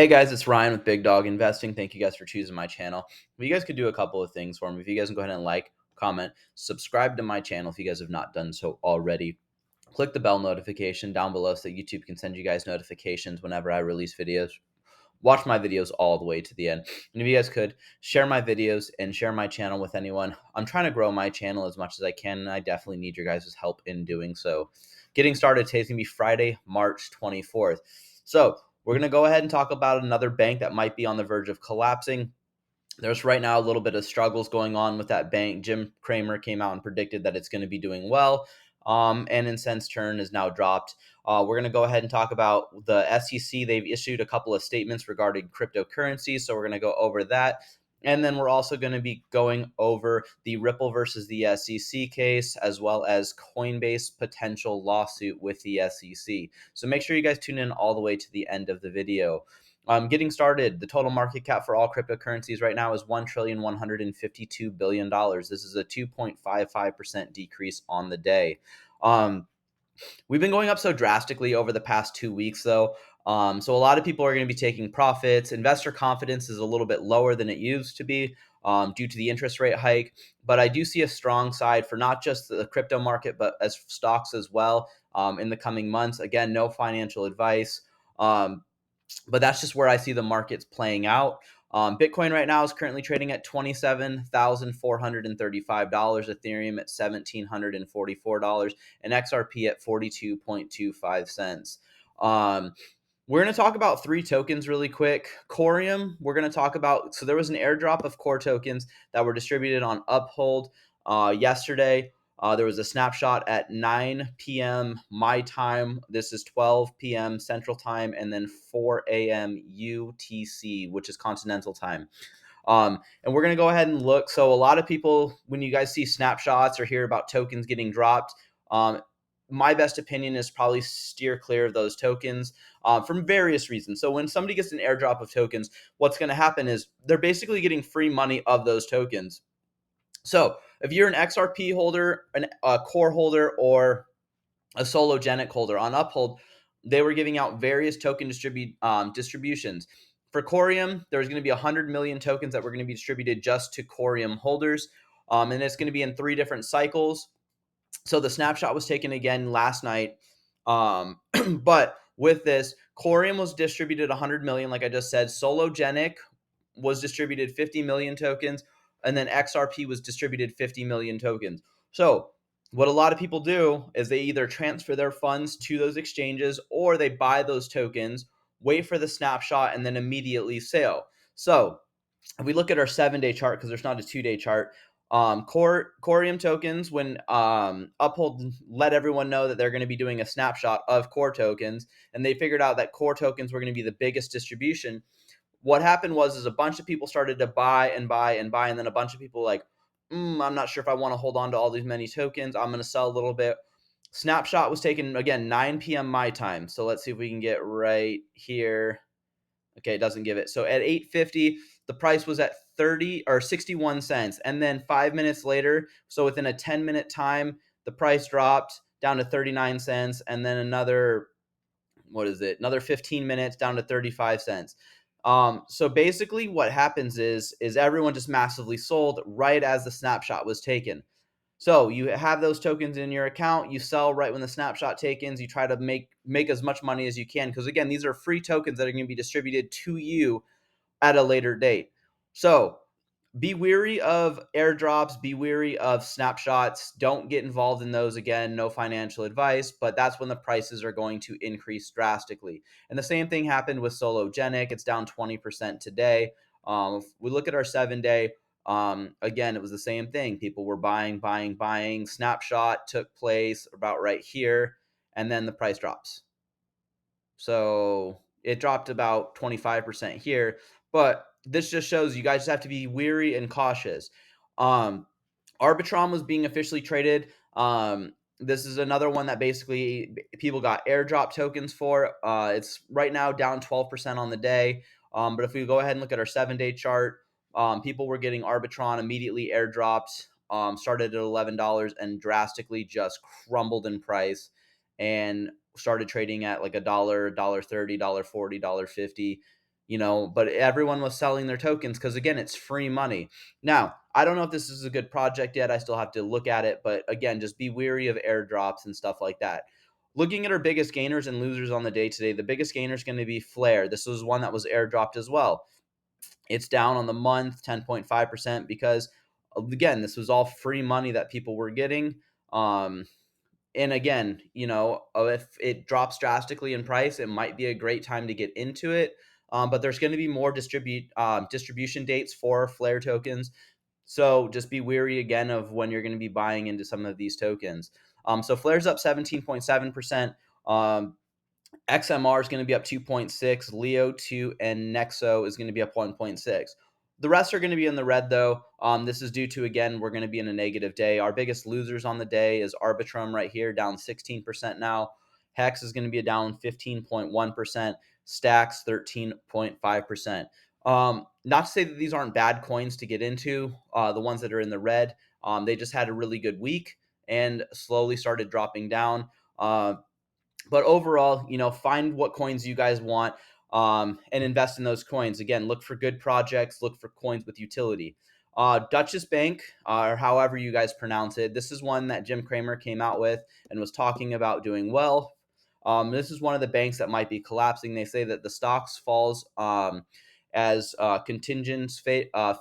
Hey guys, it's Ryan with Big Dog Investing. Thank you guys for choosing my channel. If you guys could do a couple of things for me, if you guys can go ahead and like, comment, subscribe to my channel if you guys have not done so already. Click the bell notification down below so that YouTube can send you guys notifications whenever I release videos. Watch my videos all the way to the end. And if you guys could share my videos and share my channel with anyone, I'm trying to grow my channel as much as I can, and I definitely need your guys' help in doing so. Getting started today is going to be Friday, March 24th. So we're going to go ahead and talk about another bank that might be on the verge of collapsing. There's right now a little bit of struggles going on with that bank. Jim Cramer came out and predicted that it's going to be doing well, and in cents turn is now dropped. We're going to go ahead and talk about the SEC. They've issued a couple of statements regarding cryptocurrencies, so we're going to go over that. And then we're also going to be going over the Ripple versus the SEC case, as well as Coinbase potential lawsuit with the SEC. So make sure you guys tune in all the way to the end of the video. Getting started, the total market cap for all cryptocurrencies right now is $1,152 billion. This is a 2.55% decrease on the day. We've been going up so drastically over the past 2 weeks, though. So a lot of people are going to be taking profits. Investor confidence is a little bit lower than it used to be due to the interest rate hike. But I do see a strong side for not just the crypto market, but as stocks as well in the coming months. Again, no financial advice. But that's just where I see the markets playing out. Bitcoin right now is currently trading at $27,435, Ethereum at $1,744, and XRP at 42.25 cents. We're going to talk about three tokens really quick. Corium, we're going to talk about. So there was an airdrop of core tokens that were distributed on Uphold yesterday. There was a snapshot at 9 p.m. my time. This is 12 p.m. Central Time, and then 4 a.m. UTC, which is Continental Time. And we're going to go ahead and look. So a lot of people, when you guys see snapshots or hear about tokens getting dropped, my best opinion is probably steer clear of those tokens from various reasons. So when somebody gets an airdrop of tokens, what's going to happen is they're basically getting free money of those tokens. So if you're an XRP holder, a core holder, or a Sologenic holder on Uphold, they were giving out various token distributions. For Corium, there's going to be 100 million tokens that were going to be distributed just to Corium holders, and it's going to be in 3 different cycles. So the snapshot was taken again last night, but with this, Corium was distributed 100 million, like I just said. Sologenic was distributed 50 million tokens, and then XRP was distributed 50 million tokens. So what a lot of people do is they either transfer their funds to those exchanges or they buy those tokens, wait for the snapshot, and then immediately sell. So if we look at our 7-day chart, because there's not a 2-day chart, Corium tokens, when Uphold let everyone know that they're going to be doing a snapshot of core tokens, and they figured out that core tokens were going to be the biggest distribution. What happened was a bunch of people started to buy and buy and buy, and then a bunch of people like, I'm not sure if I want to hold on to all these many tokens. I'm going to sell a little bit. Snapshot was taken again 9 p.m. my time. So let's see if we can get right here. Okay, it doesn't give it. So at 8:50, the price was at 30 or 61 cents, and then 5 minutes later, so within a 10-minute time, the price dropped down to 39 cents, and then another, another 15 minutes down to 35 cents. So basically what happens is everyone just massively sold right as the snapshot was taken. So you have those tokens in your account, you sell right when the snapshot takens, you try to make as much money as you can, because again, these are free tokens that are going to be distributed to you at a later date. So be wary of airdrops, be wary of snapshots. Don't get involved in those. Again, no financial advice, but that's when the prices are going to increase drastically. And the same thing happened with Sologenic. It's down 20% today. If we look at our 7-day, again, it was the same thing. People were buying. Snapshot took place about right here, and then the price drops. So it dropped about 25% here, but this just shows you guys have to be weary and cautious. Arbitrum was being officially traded. This is another one that basically people got airdrop tokens for. It's right now down 12% on the day. But if we go ahead and look at our 7-day chart, people were getting Arbitron immediately airdropped, started at $11 and drastically just crumbled in price and started trading at like $1, $1.30, $1.40, $1.50. but everyone was selling their tokens because, again, it's free money. Now, I don't know if this is a good project yet. I still have to look at it, but again, just be weary of airdrops and stuff like that. Looking at our biggest gainers and losers on the day today, the biggest gainer is going to be Flare. This was one that was airdropped as well. It's down on the month 10.5% because, again, this was all free money that people were getting. And again, if it drops drastically in price, it might be a great time to get into it. But there's going to be more distribution dates for Flare tokens. So just be wary again of when you're going to be buying into some of these tokens. So Flare's up 17.7%. XMR is going to be up 2.6, Leo 2, and Nexo is going to be up 1.6. The rest are going to be in the red, though. This is due to, again, we're going to be in a negative day. Our biggest losers on the day is Arbitrum right here, down 16% now. Hex is going to be down 15.1%. Stacks 13.5%. Not to say that these aren't bad coins to get into, the ones that are in the red. They just had a really good week and slowly started dropping down. But overall, find what coins you guys want, and invest in those coins. Again, look for good projects, look for coins with utility. Deutsche Bank, or however you guys pronounce it, this is one that Jim Cramer came out with and was talking about doing well. This is one of the banks that might be collapsing. They say that the stocks falls as contingent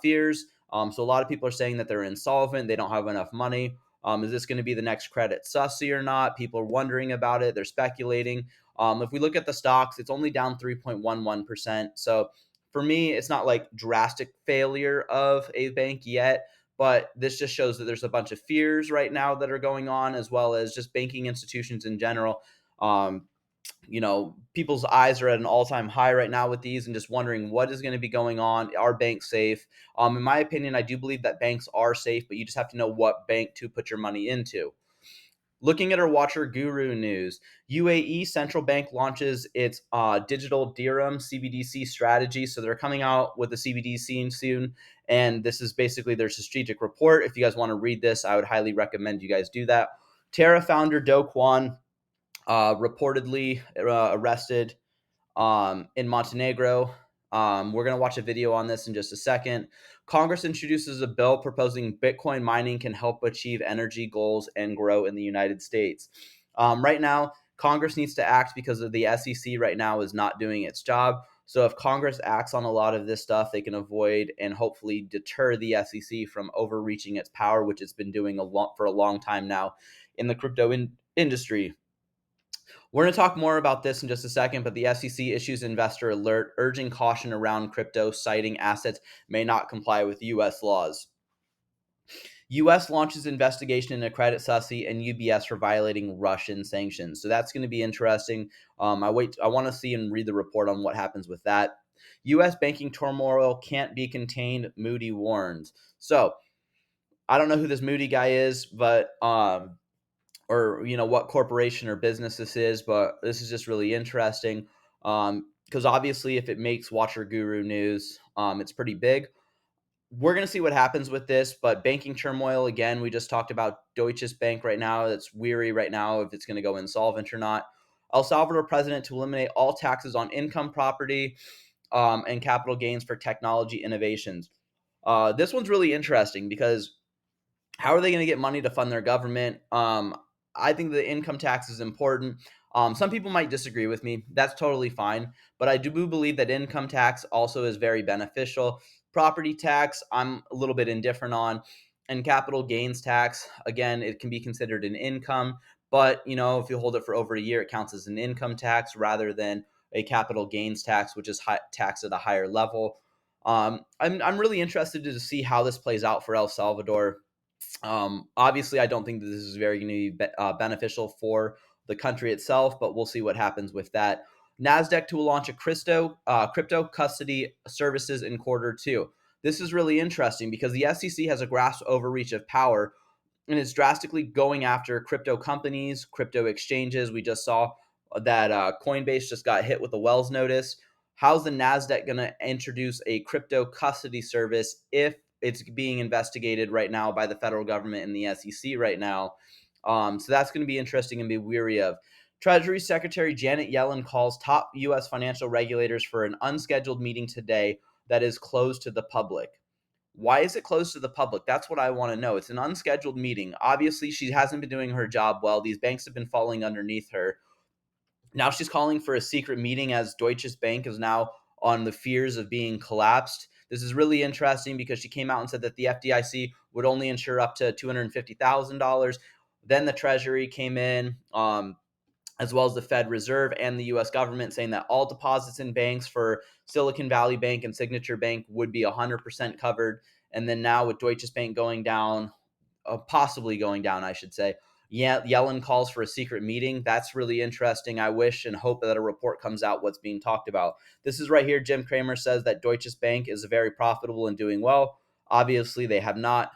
fears. So a lot of people are saying that they're insolvent, they don't have enough money. Is this going to be the next Credit Suisse or not? People are wondering about it. They're speculating. If we look at the stocks, it's only down 3.11%. So for me, it's not like drastic failure of a bank yet, but this just shows that there's a bunch of fears right now that are going on, as well as just banking institutions in general. Um, People's eyes are at an all-time high right now with these and just wondering what is going to be going on. Are banks safe? In my opinion, I do believe that banks are safe, but you just have to know what bank to put your money into. Looking at our Watcher Guru news, UAE Central Bank launches its digital dirham CBDC strategy. So they're coming out with the CBDC soon. And this is basically their strategic report. If you guys want to read this, I would highly recommend you guys do that. Terra founder Do Kwon reportedly arrested in Montenegro. We're going to watch a video on this in just a second. Congress introduces a bill proposing Bitcoin mining can help achieve energy goals and grow in the United States. Right now, Congress needs to act because of the SEC right now is not doing its job. So if Congress acts on a lot of this stuff, they can avoid and hopefully deter the SEC from overreaching its power, which it's been doing for a long time now in the crypto industry. We're going to talk more about this in just a second, but the SEC issues investor alert urging caution around crypto, citing assets may not comply with U.S. laws. U.S. launches investigation into Credit Suisse and UBS for violating Russian sanctions. So that's going to be interesting. I want to see and read the report on what happens with that. U.S. banking turmoil can't be contained, Moody warns. So I don't know who this Moody guy is, but or what corporation or business this is, but this is just really interesting because obviously if it makes Watcher Guru news, it's pretty big. We're going to see what happens with this, but banking turmoil, again, we just talked about Deutsche Bank right now. That's weary right now if it's going to go insolvent or not. El Salvador president to eliminate all taxes on income, property, and capital gains for technology innovations. This one's really interesting because how are they going to get money to fund their government? I think the income tax is important. Some people might disagree with me. That's totally fine. But I do believe that income tax also is very beneficial. Property tax, I'm a little bit indifferent on. And capital gains tax, again, it can be considered an income. But, if you hold it for over a year, it counts as an income tax rather than a capital gains tax, which is taxed at a higher level. I'm really interested to see how this plays out for El Salvador. Obviously, I don't think that this is very going to be beneficial for the country itself, but we'll see what happens with that. NASDAQ to launch a crypto custody services in Q2. This is really interesting because the SEC has a grasp overreach of power and is drastically going after crypto companies, crypto exchanges. We just saw that Coinbase just got hit with a Wells notice. How's the NASDAQ going to introduce a crypto custody service if it's being investigated right now by the federal government and the SEC right now? So that's going to be interesting and be weary of. Treasury Secretary Janet Yellen calls top U.S. financial regulators for an unscheduled meeting today that is closed to the public. Why is it closed to the public? That's what I want to know. It's an unscheduled meeting. Obviously, she hasn't been doing her job well. These banks have been falling underneath her. Now she's calling for a secret meeting as Deutsche Bank is now on the fears of being collapsed. This is really interesting because she came out and said that the FDIC would only insure up to $250,000. Then the Treasury came in, as well as the Fed Reserve and the US government, saying that all deposits in banks for Silicon Valley Bank and Signature Bank would be 100% covered. And then now with Deutsche Bank going down, possibly going down, I should say. Yeah, Yellen calls for a secret meeting. That's really interesting. I wish and hope that a report comes out what's being talked about. This is right here. Jim Cramer says that Deutsche Bank is very profitable and doing well. Obviously, they have not.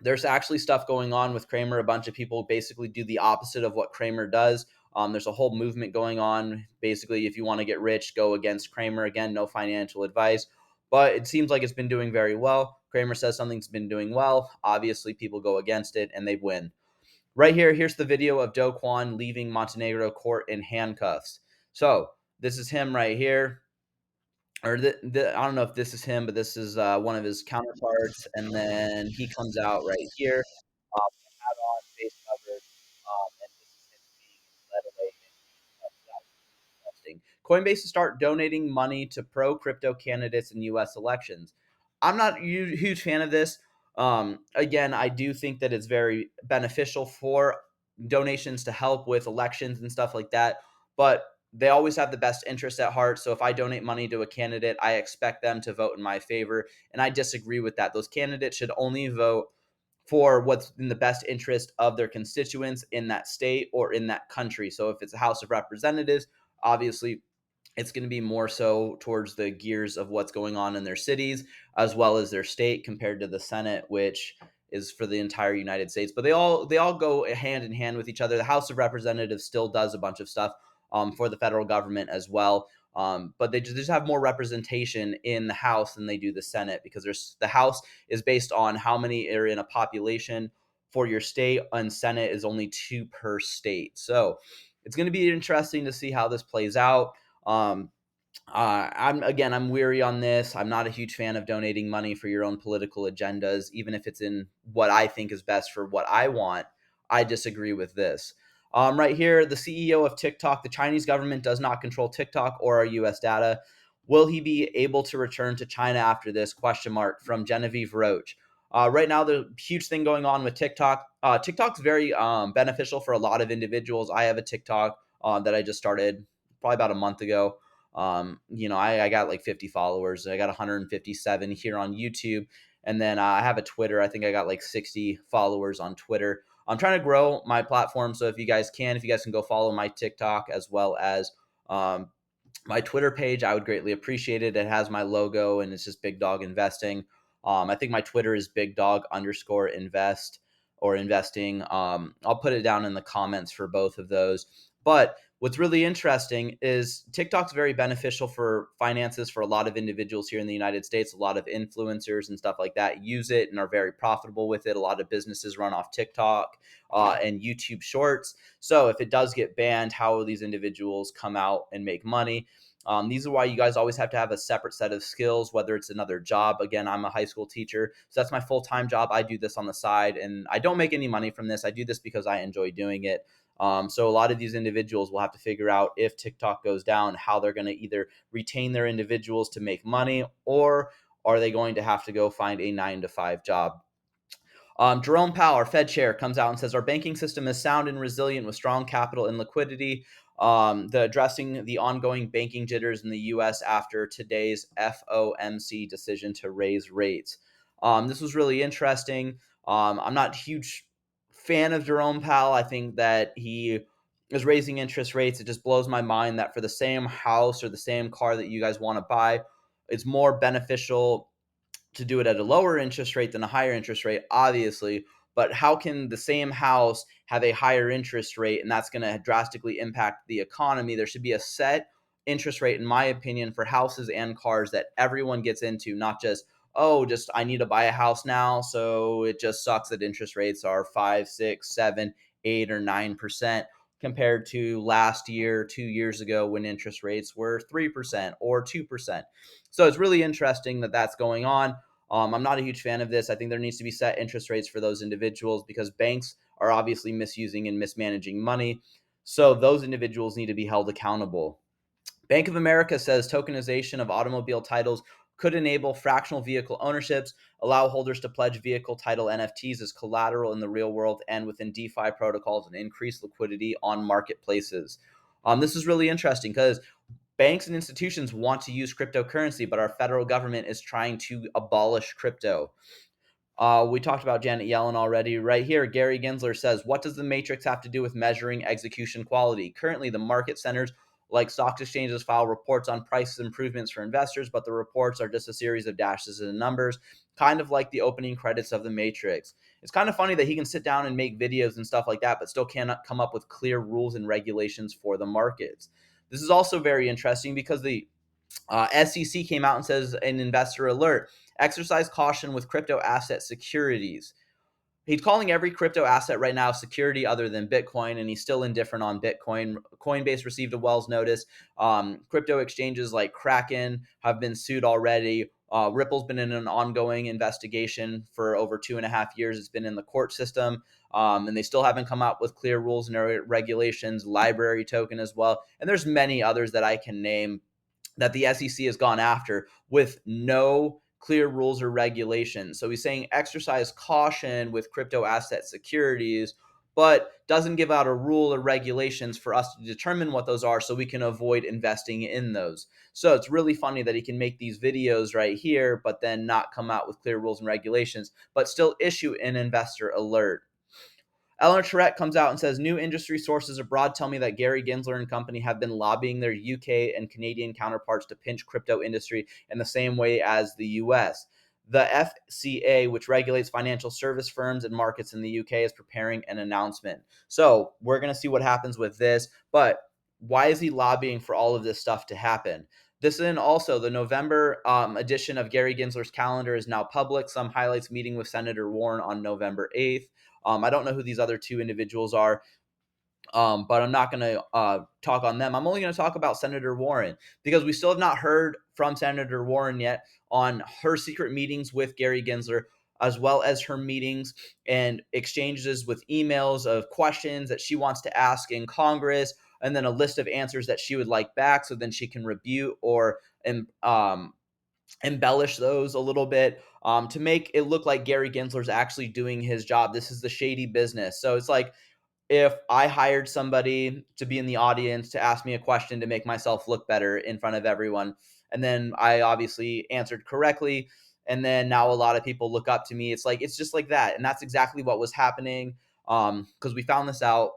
There's actually stuff going on with Cramer. A bunch of people basically do the opposite of what Cramer does. There's a whole movement going on. Basically, if you want to get rich, go against Cramer. Again, no financial advice, but it seems like it's been doing very well. Cramer says something's been doing well. Obviously, people go against it and they win. Right here, here's the video of Do Kwon leaving Montenegro court in handcuffs. So this is him right here, or I don't know if this is him, but this is one of his counterparts, and then he comes out right here, hat on, face covered, and this is him being led away in investing. Coinbase to start donating money to pro crypto candidates in U.S. elections. I'm not a huge fan of this. Again, I do think that it's very beneficial for donations to help with elections and stuff like that, but they always have the best interest at heart. So if I donate money to a candidate, I expect them to vote in my favor. And I disagree with that. Those candidates should only vote for what's in the best interest of their constituents in that state or in that country. So if it's a House of Representatives, obviously it's going to be more so towards the gears of what's going on in their cities as well as their state compared to the Senate, which is for the entire United States. But they all go hand in hand with each other. The House of Representatives still does a bunch of stuff for the federal government as well. But they just have more representation in the House than they do the Senate, because the House is based on how many are in a population for your state, and Senate is only two per state. So it's going to be interesting to see how this plays out. Um, I'm weary on this. I'm not a huge fan of donating money for your own political agendas, even if it's in what I think is best for what I want. I disagree with this. Right here, the CEO of TikTok, the Chinese government does not control TikTok or our U.S. data. Will he be able to return to China after this? Question mark from Genevieve Roach. Right now, the huge thing going on with TikTok. TikTok's very beneficial for a lot of individuals. I have a TikTok that I just started probably about a month ago. I got like 50 followers. I got 157 here on YouTube. And then I have a Twitter. I think I got like 60 followers on Twitter. I'm trying to grow my platform. So if you guys can go follow my TikTok as well as um, my Twitter page, I would greatly appreciate it. It has my logo and it's just Big Dog Investing. I think my Twitter is Big Dog _ invest or investing. I'll put it down in the comments for both of those. But what's really interesting is TikTok's very beneficial for finances for a lot of individuals here in the United States. A lot of influencers and stuff like that use it and are very profitable with it. A lot of businesses run off TikTok and YouTube Shorts. So if it does get banned, how will these individuals come out and make money? These are why you guys always have to have a separate set of skills, whether it's another job. Again, I'm a high school teacher, so that's my full-time job. I do this on the side, and I don't make any money from this. I do this because I enjoy doing it. So a lot of these individuals will have to figure out, if TikTok goes down, how they're going to either retain their individuals to make money, or are they going to have to go find a 9 to 5 job? Jerome Powell, our Fed chair, comes out and says our banking system is sound and resilient with strong capital and liquidity. Addressing the ongoing banking jitters in the U.S. after today's FOMC decision to raise rates. This was really interesting. I'm not a huge fan of Jerome Powell. I think that he is raising interest rates. It just blows my mind that for the same house or the same car that you guys want to buy, it's more beneficial to do it at a lower interest rate than a higher interest rate, obviously. But how can the same house have a higher interest rate, and that's going to drastically impact the economy? There should be a set interest rate, in my opinion, for houses and cars that everyone gets into, not just, oh, just I need to buy a house now, so it just sucks that interest rates are 5, 6, 7, 8, or 9%. compared to last year, 2 years ago, when interest rates were 3% or 2%. So it's really interesting that that's going on. I'm not a huge fan of this. I think there needs to be set interest rates for those individuals because banks are obviously misusing and mismanaging money. So those individuals need to be held accountable. Bank of America says tokenization of automobile titles could enable fractional vehicle ownerships, allow holders to pledge vehicle title NFTs as collateral in the real world and within DeFi protocols, and increase liquidity on marketplaces. This is really interesting because banks and institutions want to use cryptocurrency, but our federal government is trying to abolish crypto. We talked about Janet Yellen already. Right here, Gary Gensler says, what does the matrix have to do with measuring execution quality? Currently, the market centers like stock exchanges file reports on price improvements for investors, but the reports are just a series of dashes and numbers, kind of like the opening credits of the Matrix. It's kind of funny that he can sit down and make videos and stuff like that, but still cannot come up with clear rules and regulations for the markets. This is also very interesting because the SEC came out and says an investor alert: exercise caution with crypto asset securities. He's calling every crypto asset right now security other than Bitcoin, and he's still indifferent on Bitcoin. Coinbase received a Wells notice. Crypto exchanges like Kraken have been sued already. Ripple's been in an ongoing investigation for over 2.5 years. It's been in the court system, and they still haven't come out with clear rules and regulations. Library token as well, and there's many others that I can name that the SEC has gone after with no clear rules or regulations. So he's saying exercise caution with crypto asset securities, but doesn't give out a rule or regulations for us to determine what those are so we can avoid investing in those. So it's really funny that he can make these videos right here, but then not come out with clear rules and regulations, but still issue an investor alert. Eleanor Charette comes out and says, new industry sources abroad tell me that Gary Gensler and company have been lobbying their UK and Canadian counterparts to pinch crypto industry in the same way as the US. The FCA, which regulates financial service firms and markets in the UK, is preparing an announcement. So we're going to see what happens with this. But why is he lobbying for all of this stuff to happen? This and also the November edition of Gary Gensler's calendar is now public. Some highlights: meeting with Senator Warren on November 8th. I don't know who these other two individuals are, but I'm not going to talk on them. I'm only going to talk about Senator Warren because we still have not heard from Senator Warren yet on her secret meetings with Gary Gensler, as well as her meetings and exchanges with emails of questions that she wants to ask in Congress, and then a list of answers that she would like back so then she can review or embellish those a little bit to make it look like Gary Gensler's actually doing his job. This is the shady business. So it's like if I hired somebody to be in the audience to ask me a question to make myself look better in front of everyone, and then I obviously answered correctly, and then now a lot of people look up to me. It's like it's just like that, and that's exactly what was happening because we found this out.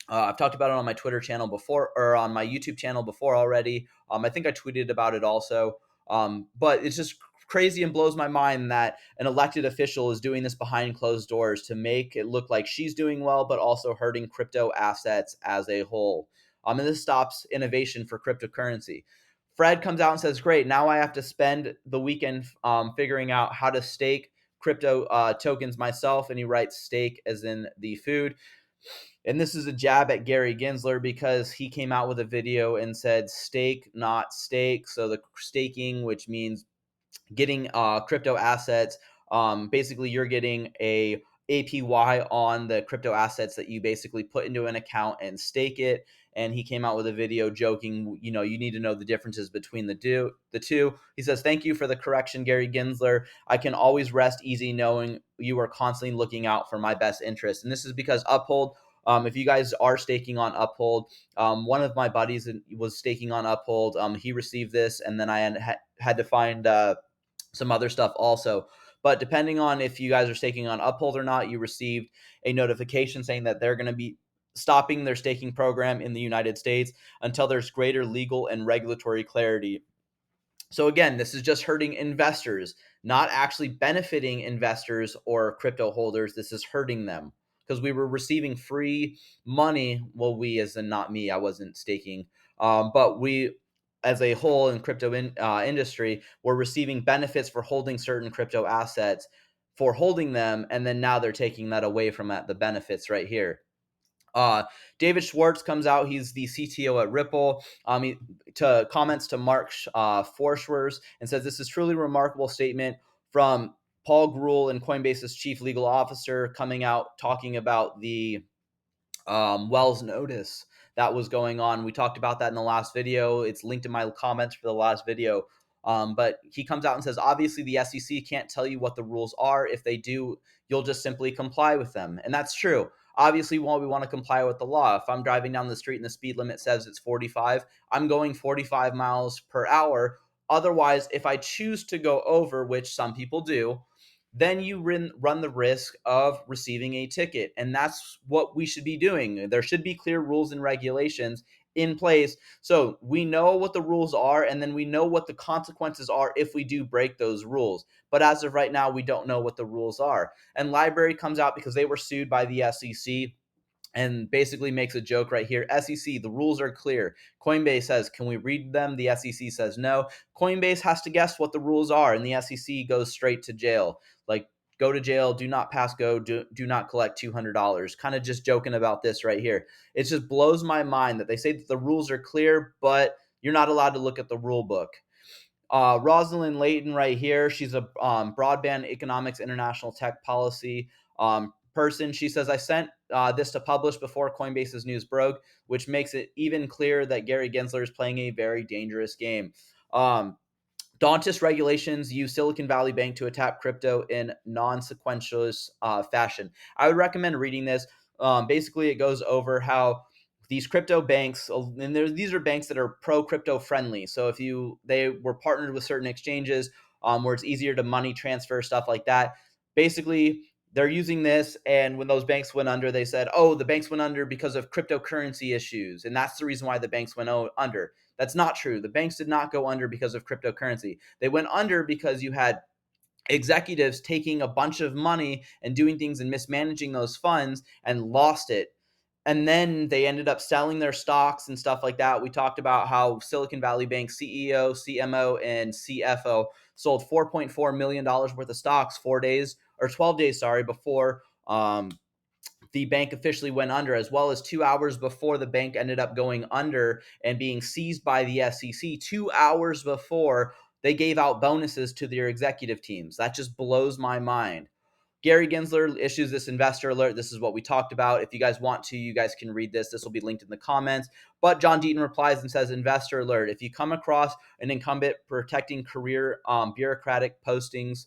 I've talked about it on my Twitter channel before, or on my YouTube channel before already. I think I tweeted about it also. But it's just crazy and blows my mind that an elected official is doing this behind closed doors to make it look like she's doing well, but also hurting crypto assets as a whole. And this stops innovation for cryptocurrency. Fred comes out and says, great, now I have to spend the weekend figuring out how to stake crypto tokens myself. And he writes stake as in the food. And this is a jab at Gary Gensler because he came out with a video and said stake, not stake. So the staking, which means getting crypto assets, basically you're getting a APY on the crypto assets that you basically put into an account and stake it. And he came out with a video joking, you need to know the differences between the two. He says, thank you for the correction, Gary Gensler. I can always rest easy knowing you are constantly looking out for my best interest. And this is because Uphold, if you guys are staking on Uphold, one of my buddies was staking on Uphold. He received this, and then I had to find some other stuff also. But depending on if you guys are staking on Uphold or not, you received a notification saying that they're going to be stopping their staking program in the United States until there's greater legal and regulatory clarity. So again, this is just hurting investors, not actually benefiting investors or crypto holders. This is hurting them because we were receiving free money. Well, we as in not me, I wasn't staking, but we as a whole in crypto industry were receiving benefits for holding certain crypto assets, for holding them, and then now they're taking that away from the benefits right here. Uh, David Schwartz comes out. He's the CTO at Ripple. He to comments to Mark Forschwers and says this is truly remarkable statement from Paul Gruel and Coinbase's chief legal officer coming out talking about the Wells notice that was going on. We talked about that in the last video. It's linked in my comments for the last video. But he comes out and says, obviously, the SEC can't tell you what the rules are. If they do, you'll just simply comply with them. And that's true. Obviously, we want to comply with the law. If I'm driving down the street and the speed limit says it's 45, I'm going 45 miles per hour. Otherwise, if I choose to go over, which some people do, then you run the risk of receiving a ticket. And that's what we should be doing. There should be clear rules and regulations in place so we know what the rules are, and then we know what the consequences are if we do break those rules. But as of right now, we don't know what the rules are. And Library comes out because they were sued by the SEC and basically makes a joke right here. SEC, the rules are clear. Coinbase says, can we read them? The SEC says no. Coinbase has to guess what the rules are, and the SEC goes straight to jail. Like, go to jail, do not pass go, do not collect $200. Kind of just joking about this right here. It just blows my mind that they say that the rules are clear, but you're not allowed to look at the rule book. Rosalind Layton right here. She's a broadband economics international tech policy person. She says, I sent this to publish before Coinbase's news broke, which makes it even clearer that Gary Gensler is playing a very dangerous game. Dauntless regulations use Silicon Valley Bank to attack crypto in non-sequential fashion. I would recommend reading this. Basically, it goes over how these crypto banks, and these are banks that are pro-crypto friendly. So if they were partnered with certain exchanges where it's easier to money transfer, stuff like that. Basically, they're using this, and when those banks went under, they said, oh, the banks went under because of cryptocurrency issues, and that's the reason why the banks went under. That's not true. The banks did not go under because of cryptocurrency. They went under because you had executives taking a bunch of money and doing things and mismanaging those funds and lost it. And then they ended up selling their stocks and stuff like that. We talked about how Silicon Valley Bank CEO, CMO, and CFO sold $4.4 million worth of stocks 4 days or 12 days, before the bank officially went under, as well as 2 hours before the bank ended up going under and being seized by the SEC. 2 hours before they gave out bonuses to their executive teams. That just blows my mind. Gary Gensler issues this investor alert. This is what we talked about. If you guys want to, you guys can read this. This will be linked in the comments. But John Deaton replies and says, investor alert. If you come across an incumbent protecting career bureaucratic postings,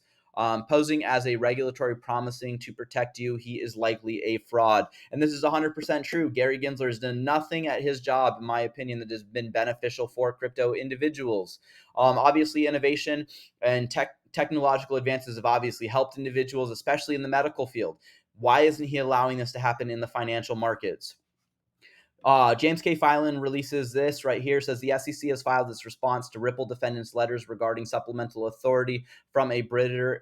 posing as a regulatory promising to protect you, he is likely a fraud. And this is 100% true. Gary Gensler has done nothing at his job, in my opinion, that has been beneficial for crypto individuals. Obviously, innovation and technological advances have obviously helped individuals, especially in the medical field. Why isn't he allowing this to happen in the financial markets? James K. Filan releases this right here, says the SEC has filed its response to Ripple defendants' letters regarding supplemental authority from a Britner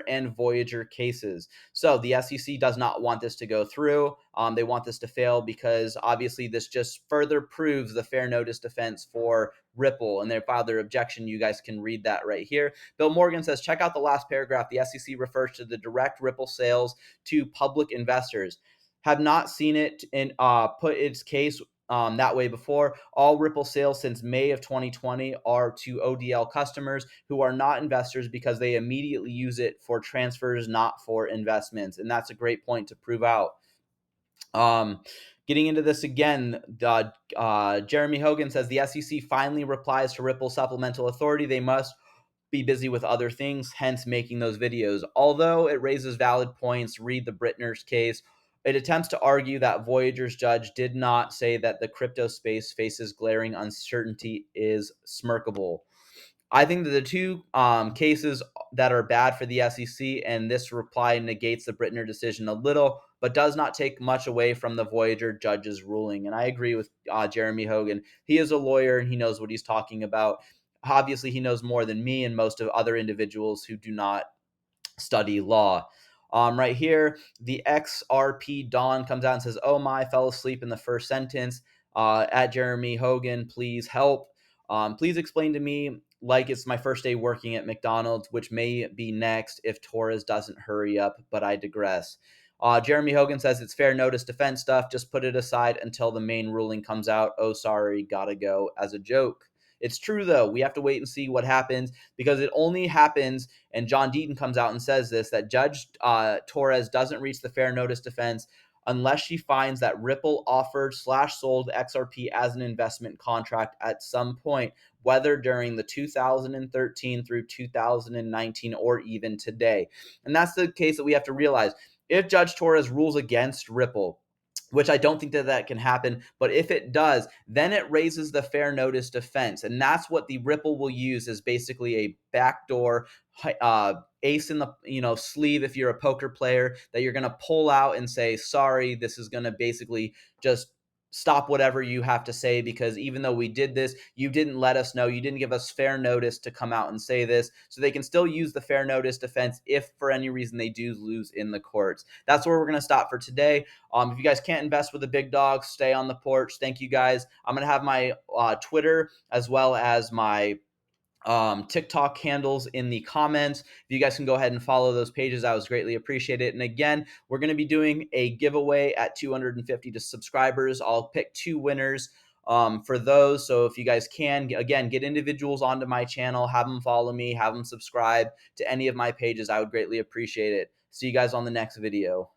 and Voyager cases. So the SEC does not want this to go through. They want this to fail because obviously this just further proves the fair notice defense for Ripple, and they filed their objection. You guys can read that right here. Bill Morgan says, check out the last paragraph. The SEC refers to the direct Ripple sales to public investors. Have not seen it in put its case that way before. All Ripple sales since May of 2020 are to ODL customers who are not investors because they immediately use it for transfers, not for investments. And that's a great point to prove out. Getting into this again, Jeremy Hogan says the SEC finally replies to Ripple supplemental authority. They must be busy with other things, hence making those videos. Although it raises valid points, read the Britner's case. It attempts to argue that Voyager's judge did not say that the crypto space faces glaring uncertainty is smirkable. I think that the two cases that are bad for the SEC, and this reply negates the Britner decision a little, but does not take much away from the Voyager judge's ruling. And I agree with Jeremy Hogan. He is a lawyer and he knows what he's talking about. Obviously, he knows more than me and most of other individuals who do not study law. Right here, the XRP Dawn comes out and says, oh my, fell asleep in the first sentence. At Jeremy Hogan, please help. Please explain to me like it's my first day working at McDonald's, which may be next if Torres doesn't hurry up, but I digress. Jeremy Hogan says it's fair notice defense stuff. Just put it aside until the main ruling comes out. Oh, sorry, gotta go, as a joke. It's true, though. We have to wait and see what happens, because it only happens, and John Deaton comes out and says this, that Judge Torres doesn't reach the fair notice defense unless she finds that Ripple offered / sold XRP as an investment contract at some point, whether during the 2013 through 2019 or even today. And that's the case that we have to realize. If Judge Torres rules against Ripple, which I don't think that can happen, but if it does, then it raises the fair notice defense. And that's what the Ripple will use as basically a backdoor ace in the sleeve, if you're a poker player, that you're going to pull out and say, sorry, this is going to basically just stop whatever you have to say, because even though we did this, you didn't let us know, you didn't give us fair notice to come out and say this. So they can still use the fair notice defense if for any reason they do lose in the courts. That's where we're going to stop for today. If you guys can't invest with the big dogs, stay on the porch. Thank you, guys. I'm going to have my Twitter as well as my TikTok handles in the comments. If you guys can go ahead and follow those pages, I was greatly appreciate it. And again, we're going to be doing a giveaway at 250 subscribers. I'll pick 2 winners for those. So if you guys can, again, get individuals onto my channel, have them follow me, have them subscribe to any of my pages, I would greatly appreciate it. See you guys on the next video.